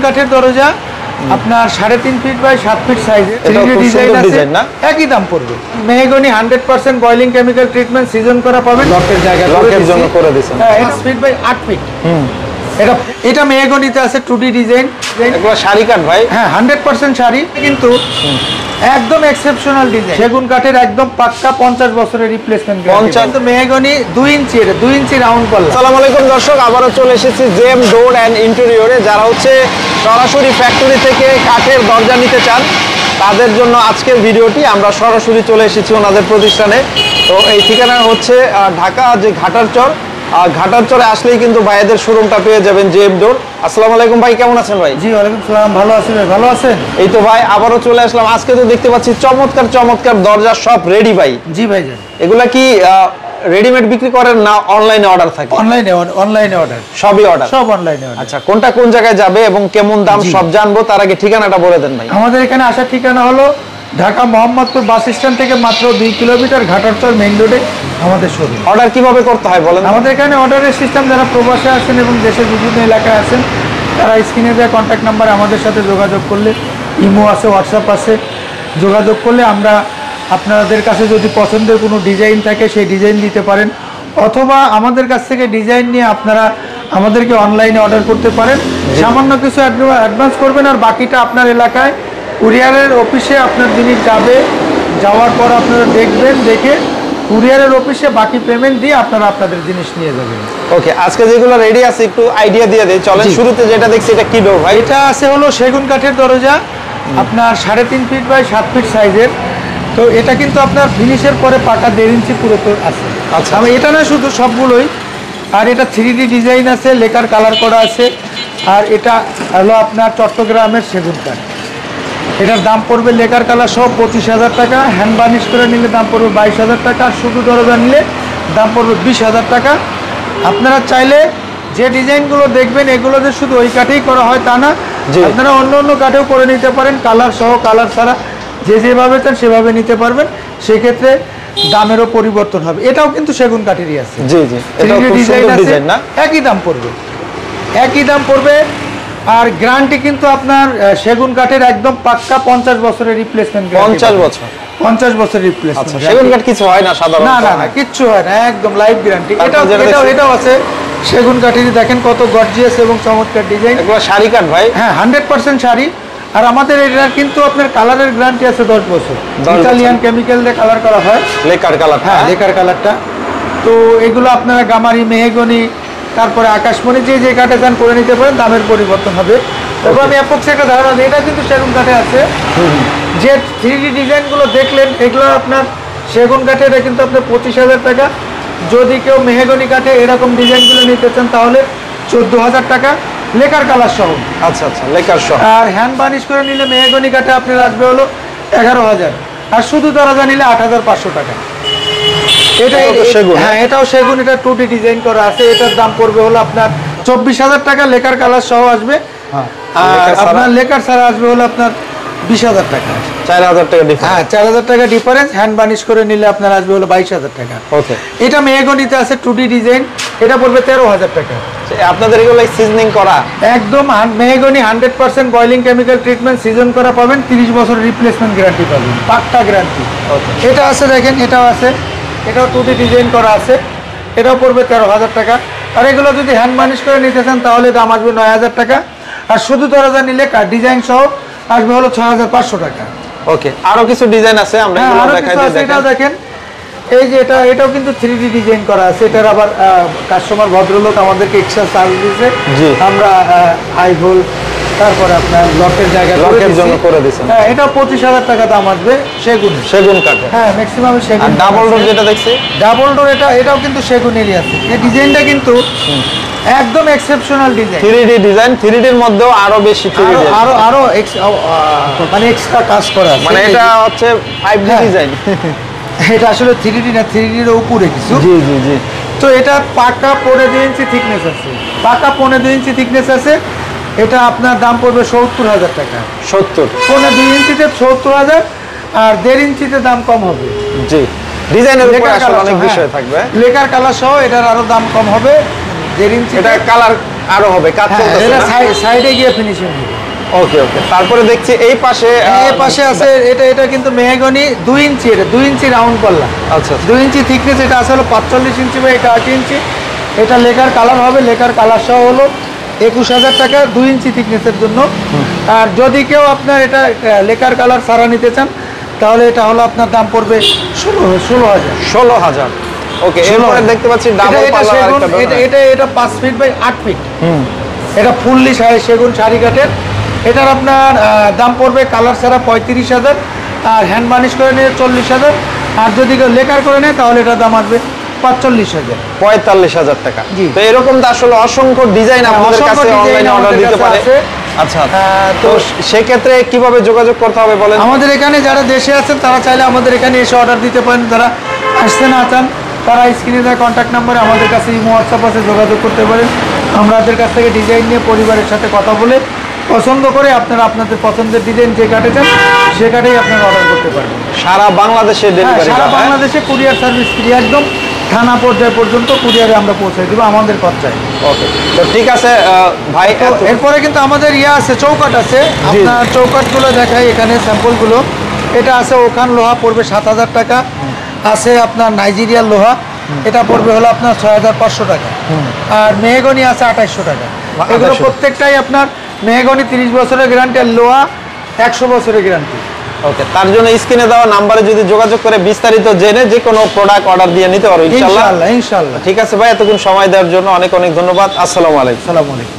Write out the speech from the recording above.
কাঠের দরজা আপনার 3.5 ফিট বাই 7 ফিট সাইজে 3D ডিজাইন আছে না, একই দাম পড়বে। Mahogany 100% boiling chemical treatment season করা পাবেন, লকের জায়গা লকের জন্য করে দিয়েছেন। হ্যাঁ, 8 ফিট বাই 8 ফিট। এটা মেহগনিতে আছে 2D ডিজাইন, এগুলো শাড়ি কাঠ ভাই। হ্যাঁ, 100% শাড়ি, কিন্তু একদম এক্সেপশনাল ডিজাইন। সেগুন কাঠের একদম পাক্কা 50 বছরের রিপ্লেসমেন্ট গ্যারান্টি। 50 মেহগনি 2 ইঞ্চি, এটা 2 ইঞ্চি রাউন্ড পাল্লা। আসসালামু আলাইকুম দর্শক, আবারো চলে এসেছি জেম ডোর এন্ড ইন্টেরিয়রে। যারা হচ্ছে সরাসরি ফ্যাক্টরি থেকে কাঠের দরজা নিতে চান তাদের জন্য আজকের ভিডিওটি। আমরা সরাসরি চলে এসেছি ওনাদের প্রতিষ্ঠানে। তো এই ঠিকানা হচ্ছে ঢাকা যে ঘাটারচর, ঘাটারচরে আসলেই কিন্তু ভাইদের শোরুমটা পেয়ে যাবেন জেম ডোর। আসসালামু আলাইকুম ভাই, কেমন আছেন ভাই? জি ওয়ালাইকুম সালাম, ভালো আছি ভাই, ভালো আছেন? এই তো ভাই আবারও চলে আসলাম। আজকে তো দেখতে পাচ্ছি চমৎকার চমৎকার দরজা সব রেডি ভাই। জি ভাইজান, এগুলা কি রেডিমেড বিক্রি করেন না অনলাইনে অর্ডার থাকে? অনলাইনে অর্ডার, সবই অর্ডার, সব অনলাইনে অর্ডার। আচ্ছা, কোনটা কোন জায়গায় যাবে এবং কেমন দাম সব জানবো, তার আগে ঠিকানাটা বলে দেন ভাই। আমাদের এখানে আসার ঠিকানা হলো ঢাকা মোহাম্মদপুর বাস স্ট্যান্ড থেকে মাত্র 2 কিলোমিটার, ঘাটারচর মেইন রোডে আমাদের শোরুম। অর্ডার কিভাবে করতে হয় বলেন? আমাদের এখানে অর্ডারের সিস্টেম, যারা প্রবাসে আছেন এবং দেশের বিভিন্ন এলাকায় আছেন তারা স্ক্রিনে দেওয়া কন্ট্যাক্ট নাম্বারে আমাদের সাথে যোগাযোগ করলে, ইমো আছে, হোয়াটসঅ্যাপ আছে, যোগাযোগ করলে আমরা আপনাদের কাছে যদি পছন্দের কোনো ডিজাইন থাকে সেই ডিজাইন দিতে পারেন, অথবা আমাদের কাছ থেকে ডিজাইন নিয়ে আপনারা আমাদেরকে অনলাইনে অর্ডার করতে পারেন। সামান্য কিছু অ্যাডভান্স করবেন, আর বাকিটা আপনার এলাকায় কুরিয়ারের অফিসে আপনার জিনিস যাবে, যাওয়ার পর আপনারা দেখবেন, দেখে কুরিয়ারের অফিসে বাকি পেমেন্ট দিয়ে আপনারা আপনাদের জিনিস নিয়ে যাবেন। ওকে, আজকে যেগুলো রেডি আছে একটু আইডিয়া দিয়ে দেই। চলেন শুরুতে যেটা দেখছি, এটা কি ডোর ভাই? এটা আছে হলো সেগুন কাঠের দরজা, আপনার 3.5 ফিট বাই 7 ফিট সাইজের। তো এটা কিন্তু আপনার ফিনিশের পরে পাকা 1.5 ইঞ্চি পুরো তো আছে। আচ্ছা, আমি এটা না শুধু সবগুলোই, আর এটা 3D ডিজাইন আছে, লেকার কালার করা আছে। আর এটা হলো আপনার চট্টগ্রামের সেগুন কাঠ। এটার দাম পড়বে লেকার কালার সহ 25,000 টাকা, হ্যান্ড বার্নিশ করে নিলে দাম পড়বে 22,000 টাকা, আর শুধু দরজা নিলে দাম পড়বে 20,000 টাকা। আপনারা চাইলে যে ডিজাইনগুলো দেখবেন এগুলো যে শুধু ওই কাঠেই করা হয় তা না, আপনারা অন্য অন্য কাঠেও করে নিতে পারেন, কালার সহ, কালার ছাড়া, যে যেভাবে চান সেভাবে নিতে পারবেন। সেক্ষেত্রে দামেরও পরিবর্তন হবে। এটাও কিন্তু সেগুন কাঠেরই আছে। জি জি, এটা খুব সুন্দর ডিজাইন না? একই দাম পড়বে, একই দাম পড়বে। আর গ্যারান্টি কিন্তু আপনার সেগুন কাঠের একদম পাক্কা 50 বছরের রিপ্লেসমেন্ট। 50 বছর? 50 বছর রিপ্লেসমেন্ট। আচ্ছা, সেগুন কাঠ কিছু হয় না সাধারণত? না না না, কিচ্ছু হয় না, একদম লাইফ গ্যারান্টি। এটাও আছে সেগুন কাঠেরই, দেখেন কত গর্জিয়াস এবং চমৎকার ডিজাইন। এগুলো শাড়ি কাঠ ভাই? হ্যাঁ, 100% শাড়ি। আর আমাদের এটা কিন্তু আপনার কালারের গ্যারান্টি আছে 10 বছর। ইতালিয়ান কেমিক্যাল দিয়ে কালার করা হয়, লেকার কালার। হ্যাঁ, লেকার কালারটা। তো এগুলো আপনারা গামারি, মেহগনি, তারপরে আকাশমণি, যে যে কাঠে চান করে নিতে পারেন, দামের পরিবর্তন হবে। তবে আমি অ্যাপ্রক্স একটা ধারণা দিই, এটা কিন্তু সেগুন কাঠে আছে। যে 3D ডিজাইনগুলো দেখলেন এগুলো আপনার সেগুন কাঠে, এটা কিন্তু আপনার 25,000 টাকা। যদি কেউ মেহগনি কাঠে এরকম ডিজাইনগুলো নিতে চান তাহলে 14,000 টাকা, লেকার কালার সহ। আচ্ছা আচ্ছা, লেকার সহ। আর হ্যান্ড বার্নিশ করে নিলে মেহগনি কাঠে আপনার আসবে হলো 11,000, আর শুধু দরজা নিলে 8,500 টাকা। হ্যাঁ, এটাও সেগুন, এটা 2D ডিজাইন করা আছে। এটার দাম পড়বে হলো আপনার 24,000 টাকা, লেকার কালার সহ আসবে। আর আপনার লেকার ছাড়া আসবে হলো আপনার 20,000 টাকা। 4,000 টাকা ডিফারেন্স? হ্যাঁ, 4,000 টাকা ডিফারেন্স। হ্যান্ড বার্নিশ করে নিলে আপনার আসবে হলো 22,000 টাকা। ওকে, এটা মেহগনিতে আছে 2D ডিজাইন, এটা পড়বে 13,000 টাকা। আপনাদের এগুলো সিজনিং করা? একদম mahogany 100% boiling chemical treatment season করা পাবেন, 30 বছর রিপ্লেসমেন্ট গ্যারান্টি পাবেন, পাক্কা গ্যারান্টি। এটা আছে, দেখেন এটাও আছে, এটাও 2D ডিজাইন করা আছে, এটাও পড়বে 13,000 টাকা। আর এগুলো যদি হ্যান্ড বার্নিশ করে নিতে চান তাহলে দাম আসবে 9,000 টাকা, আর শুধু দরজা নিলে ডিজাইন সহ আসবে হলো 6,500 টাকা। ওকে, আরো কিছু ডিজাইন আছে, আমরা এগুলো দেখাই দিই। এটাও দেখেন, এই যে এটাও কিন্তু 3D ডিজাইন করা আছে। এটার আবার কাস্টমার ভদ্রলোক আমাদেরকে এক্সট্রা চার্জ দিয়েছে, আমরা হাই ভোল্ট, তারপরে আপনার লকের জায়গা লকের জন্য করে দিয়েছেন। হ্যাঁ, এটাও 25,000 টাকা দাম আসবে সেগুন কাঠে। হ্যাঁ, ম্যাক্সিমাম সেগুন। আর ডাবল ডোর যেটা দেখছি, ডাবল ডোর, এটাও কিন্তু সেগুনেরই আছে। এই ডিজাইনটা কিন্তু একদম exceptional design, 3D design. 3D এর মধ্যেও আরো বেশি 3D, আরো মানে এক্সট্রা কাজ করা আছে। মানে এটা হচ্ছে 5D ডিজাইন। এটা আসলে 3D না, 3D এর উপরে কিছু। জি জি জি। তো এটা পাকা 15 ইঞ্চি থিকনেস আছে, পাকা 15 ইঞ্চি থিকনেস আছে। এটা আপনার দাম পড়বে 70,000 টাকা। 70? 15 ইঞ্চিতে 70,000, আর 1.5 ইঞ্চিতে দাম কম হবে। জি, ডিজাইনের উপর আসলে অনেক বিষয় থাকবে। লেকার কালার সহ এটার আরো দাম কম হবে, 1.5 ইঞ্চি। এটা কালার আরো হবে, কাজ চলতেছে এটা না? সাইডে গিয়ে ফিনিশিং হবে। ওকে ওকে, তারপরে দেখছি এই পাশে এই পাশে আছে এটা কিন্তু মেহগনি 2 ইঞ্চি, এটা 2 ইঞ্চি রাউন্ড পাল্লা, আচ্ছা 2 ইঞ্চি থিকনেস। এটা আছে হলো 45 ইঞ্চি বা 8 ইঞ্চি। এটা লেকার কালার হবে, লেকার কালার সহ হলো 21,000 টাকা 2 ইঞ্চি থিকনেসের জন্য। আর যদি কেউ আপনার এটা লেকার কালার সারা নিতে চান তাহলে এটা হলো আপনার দাম পড়বে 16,000। 16,000। ওকে, এরপরে দেখতে পাচ্ছি ডাবল পাল্লা আরেকটা এটা 5 ফিট বাই 8 ফিট। এটা ফুললি সেগুন শাড়ি কাঠের। এটার আপনার দাম পড়বে কালার ছাড়া 35,000, আর হ্যান্ড বার্নিশ করে নিয়ে 40,000, আর যদি কেউ লেকার করে নেয় তাহলে এটার দাম আসবে 45,000। 45,000 টাকা। জি। তো এরকম তো আসলে অসংখ্য ডিজাইন আপনাদের কাছে অনলাইনে অর্ডার দিতে পারে। আচ্ছা, তো সেক্ষেত্রে কিভাবে যোগাযোগ করতে হবে বলেন? আমাদের এখানে যারা দেশে আছেন তারা চাইলে আমাদের এখানে এসে অর্ডার দিতে পারেন। যারা আসতে না চান তারা স্ক্রিনে দেওয়া কন্ট্যাক্ট নাম্বারে আমাদের কাছে ইমো হোয়াটসঅ্যাপ আছে, যোগাযোগ করতে পারেন। আমাদের কাছ থেকে ডিজাইন নিয়ে পরিবারের সাথে কথা বলে পছন্দ করে আপনারা আপনাদের পছন্দের ডিজাইন যে কাটে চান সে কাটেই আপনারা অর্ডার করতে পারবেন। সারা বাংলাদেশে ডেলিভারি? সারা বাংলাদেশে কুরিয়ার সার্ভিস ফ্রি, একদম থানা পর্যায় পর্যন্ত কুরিয়ারে আমরা পৌঁছে দেবো আমাদের খরচায়। ওকে, তো ঠিক আছে ভাই। এরপরে কিন্তু আমাদের আছে চৌকাট আছে, আপনার চৌকাটগুলো দেখাই এখানে স্যাম্পলগুলো। এটা আছে ওখান লোহা, পড়বে 7,000 টাকা। আছে আপনার নাইজেরিয়ার লোহা, এটা পড়বে হলো আপনার 6,500 টাকা। আর মেহগনি আছে 2,800 টাকা। এগুলো প্রত্যেকটাই আপনার মেহগনি 30 বছরের গ্যারান্টি, আর লোহা 100 বছরের গ্যারান্টি। ওকে, তার জন্য স্ক্রিনে দেওয়া নাম্বারে যদি যোগাযোগ করে বিস্তারিত জেনে যে কোনো প্রোডাক্ট অর্ডার দিয়ে নিতে পারো ইনশাআল্লাহ। ইনশাআল্লাহ। ঠিক আছে ভাই, এতক্ষণ সময় দেওয়ার জন্য অনেক অনেক ধন্যবাদ। আসসালামু আলাইকুম। আসসালামু আলাইকুম।